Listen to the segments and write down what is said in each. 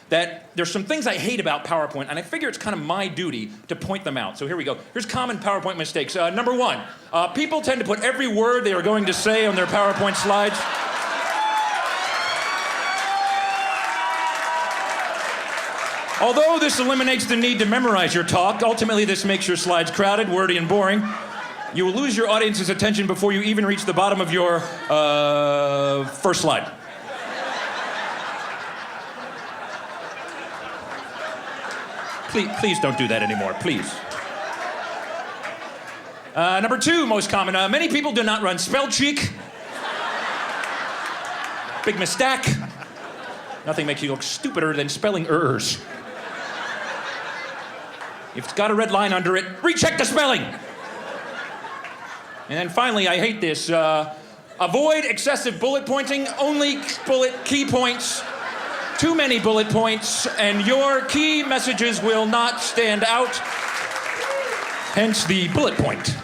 that there's some things I hate about PowerPoint, and I figure it's kind of my duty to point them out. So here we go. Here's common PowerPoint mistakes. Number one, people tend to put every word they are going to say on their PowerPoint slides. Although this eliminates the need to memorize your talk, ultimately this makes your slides crowded, wordy, and boring. You will lose your audience's attention before you even reach the bottom of your first slide. Please don't do that anymore, please. Number two, most common, many people do not run spell check. Big mistake. Nothing makes you look stupider than spelling errors. If it's got a red line under it, recheck the spelling. And then finally, I hate this. Avoid excessive bullet pointing, only bullet key points. Too many bullet points, and your key messages will not stand out. Hence the bullet point.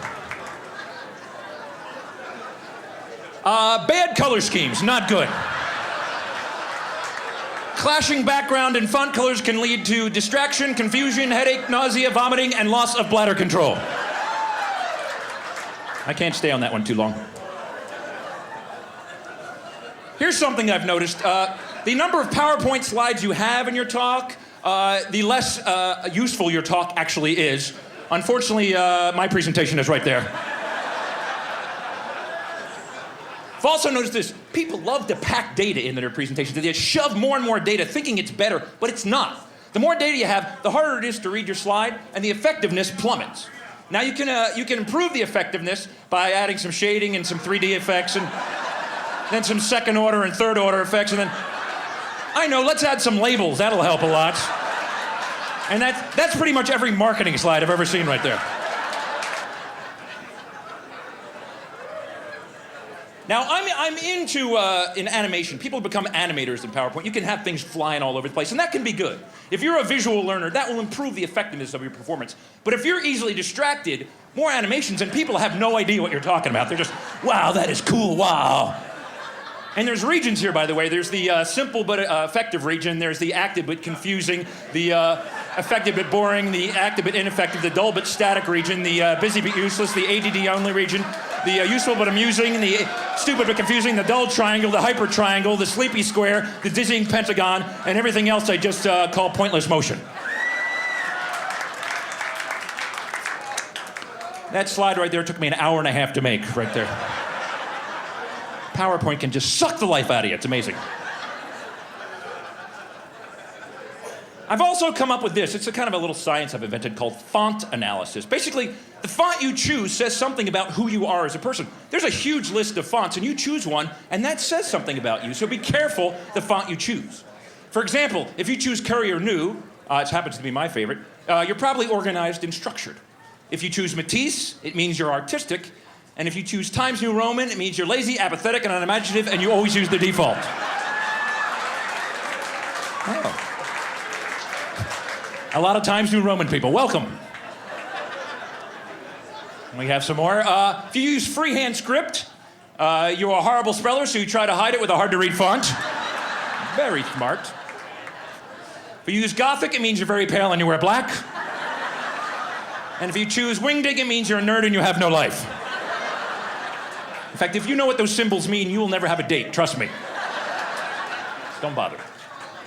Bad color schemes, not good. Clashing background and font colors can lead to distraction, confusion, headache, nausea, vomiting, and loss of bladder control. I can't stay on that one too long. Here's something I've noticed. The number of PowerPoint slides you have in your talk, the less useful your talk actually is. Unfortunately, my presentation is right there. I've also noticed this. People love to pack data into their presentations. They shove more and more data thinking it's better, but it's not. The more data you have, the harder it is to read your slide, and the effectiveness plummets. Now you can improve the effectiveness by adding some shading and some 3D effects and then some second order and third order effects, and then, I know, let's add some labels. That'll help a lot. And that's pretty much every marketing slide I've ever seen right there. Now, I'm into in animation. People become animators in PowerPoint. You can have things flying all over the place, and that can be good. If you're a visual learner, that will improve the effectiveness of your performance. But if you're easily distracted, more animations, and people have no idea what you're talking about. They're just, wow, that is cool, wow. And there's regions here, by the way. There's the simple but effective region. There's the active but confusing, the effective but boring, the active but ineffective, the dull but static region, the busy but useless, the ADD only region, the useful but amusing, the stupid but confusing, the dull triangle, the hyper triangle, the sleepy square, the dizzying pentagon, and everything else I just call pointless motion. That slide right there took me an hour and a half to make, right there. PowerPoint can just suck the life out of you. It's amazing. I've also come up with this. It's a kind of a little science I've invented called font analysis. Basically, the font you choose says something about who you are as a person. There's a huge list of fonts, and you choose one, and that says something about you. So be careful the font you choose. For example, if you choose Courier New, it happens to be my favorite, you're probably organized and structured. If you choose Matisse, it means you're artistic. And if you choose Times New Roman, it means you're lazy, apathetic, and unimaginative, and you always use the default. Oh. A lot of Times New Roman people, welcome. We have some more. If you use freehand script, you're a horrible speller, so you try to hide it with a hard-to-read font. Very smart. If you use Gothic, it means you're very pale and you wear black. And if you choose Wingding, it means you're a nerd and you have no life. In fact, if you know what those symbols mean, you will never have a date, trust me. Don't bother.